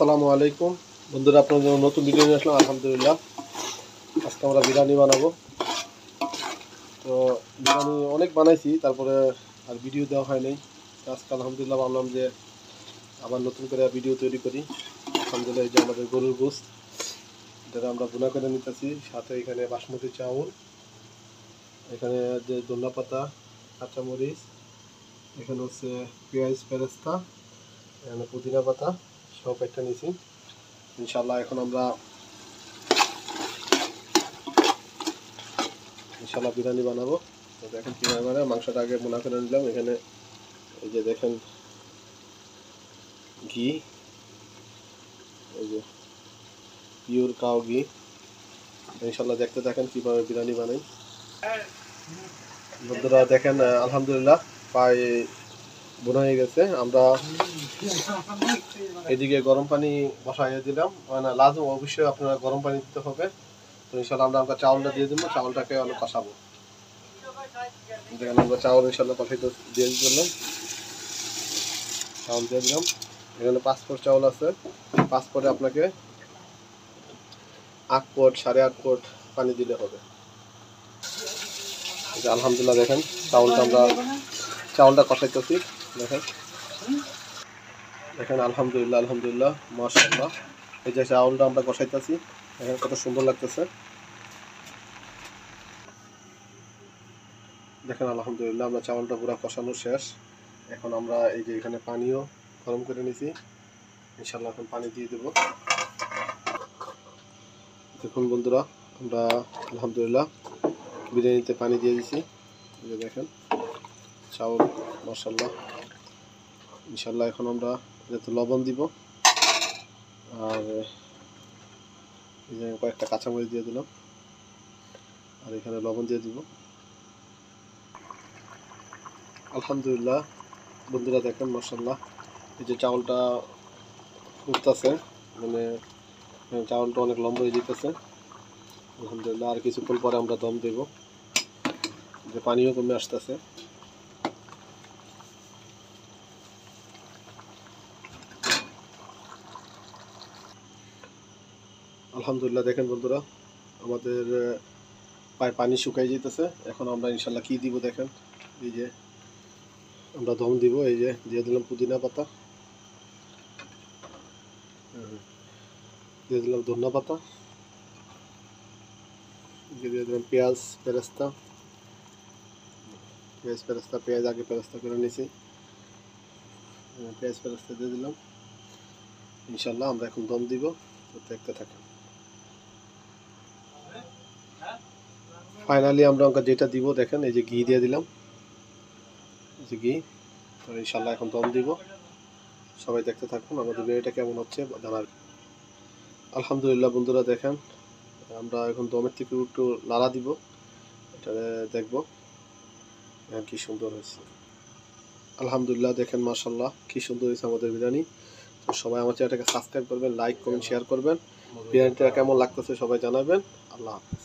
আসসালামু আলাইকুম বন্ধুরা, আপনাদের জন্য নতুন ভিডিও নিয়ে আসলাম। আলহামদুলিল্লাহ, আজকে আমরা বিরিয়ানি বানাবো। তো বিরিয়ানি অনেক বানাইছি, তারপরে আর ভিডিও দেওয়া হয় নাই। আজকে আলহামদুলিল্লাহ ভাবলাম যে আবার নতুন করে ভিডিও তৈরি করি। আলহামদুলিল্লাহ, এই যে আমাদের গরুর গোশত, যেটা আমরা ভুনা করে নিতেছি। সাথে এখানে বাসমতি চাউল, এখানে যে ধনিয়া পাতা, কাঁচামরিচ, এখানে হচ্ছে পেঁয়াজ বেরেস্তা, এখানে পুদিনা পাতা সব একটা নিয়েছি। ইনশাল্লাহ এখন আমরা বিরিয়ানি বানাবো। তো দেখেন কীভাবে বানায়। মাংসটা আগে ভুনা করে নিলাম। এখানে এই যে দেখেন ঘি, এই যে পিওর কাউ ঘি। ইনশাল্লাহ দেখতে থাকেন কীভাবে বিরিয়ানি বানাই। বন্ধুরা দেখেন, আলহামদুলিল্লাহ প্রায় বোনা হয়ে গেছে। আমরা এদিকে গরম পানি বসাইয়ে দিলাম, মানে লাজম অবশ্যই আপনারা গরম পানি দিতে হবে। তো ইনশাল্লাহ আমরা চাউলটা দিয়ে দেবো, চাউলটাকে অনেক কষাবো। দেখেন আমরা চাউল ইনশাল্লাহ কষাইতে দিয়ে দিলাম, চাউল দিয়ে দিলাম। এখানে 5 পট চাউল আছে। 5 পটে আপনাকে 8 পট 8.5 পট পানি দিলে হবে। আলহামদুলিল্লাহ দেখেন চাউলটা কষাইতেছি। দেখেন আলহামদুলিল্লাহ মাশাআল্লাহ, এই যে চাউলটা আমরা কষাইতেছি, দেখেন কত সুন্দর লাগতেছে। দেখেন আলহামদুলিল্লাহ আমরা চাউলটা পুরো কষানো শেষ। এখন আমরা এই যে এখানে পানিও গরম করে নিয়েছি। ইনশাল্লাহ এখন পানি দিয়ে দেব। দেখুন বন্ধুরা, আমরা আলহামদুলিল্লাহ বিরিয়ানিতে পানি দিয়ে দিয়েছি। এই যে দেখেন চাউল, মাশাআল্লাহ। ইনশাল্লাহ এখন আমরা এতে লবণ দিব, আর এই যে কয়েকটা কাঁচামরিচ দিয়ে দিলাম, আর এখানে লবণ দিয়ে দিব। আলহামদুলিল্লাহ বন্ধুরা দেখেন মাশাআল্লাহ, এই যে চাউলটা ফুটতেছে, মানে চাউলটা অনেক লম্বা হয়ে যেতেছে। আলহামদুলিল্লাহ আর কিছুক্ষণ পরে আমরা দম দেব। যে পানিও কমে আসতেছে। আলহামদুলিল্লাহ দেখেন বন্ধুরা, আমাদের প্রায় পানি শুকাই যেতেছে। এখন আমরা ইনশাল্লাহ কি দিব দেখেন, এই যে আমরা দম দিব। এই যে দিয়ে দিলাম পুদিনা পাতা, দিয়ে দিলাম ধনিয়া পাতা, দিয়ে দিলাম পেঁয়াজ বেরেস্তা। পেঁয়াজ আগে বেরেস্তা করে নিয়েছি, পেঁয়াজ বেরেস্তা দিয়ে দিলাম। ইনশাল্লাহ আমরা এখন দম দিব, দেখতে থাকেন। ফাইনালি আমরা যেটা দিব দেখেন, এই যে ঘি দিয়ে দিলাম, এই যে ঘি। তো ইনশাল্লাহ এখন দম দিব, সবাই দেখতে থাকুন। আমাদের বিরিয়ানিটা কেমন হচ্ছে জানাবেন। আলহামদুলিল্লাহ বন্ধুরা দেখেন, আমরা এখন দমের থেকে একটু নাড়া দিব, এটা দেখবো কি সুন্দর হয়েছে। আলহামদুলিল্লাহ দেখেন মাশাআল্লাহ কি সুন্দর হয়েছে আমাদের বিরিয়ানি। তো সবাই আমার চ্যানেলটাকে সাবস্ক্রাইব করবেন, লাইক করবেন, শেয়ার করবেন। বিরিয়ানিটা কেমন লাগতেছে সবাই জানাবেন। আল্লাহ হাফেজ।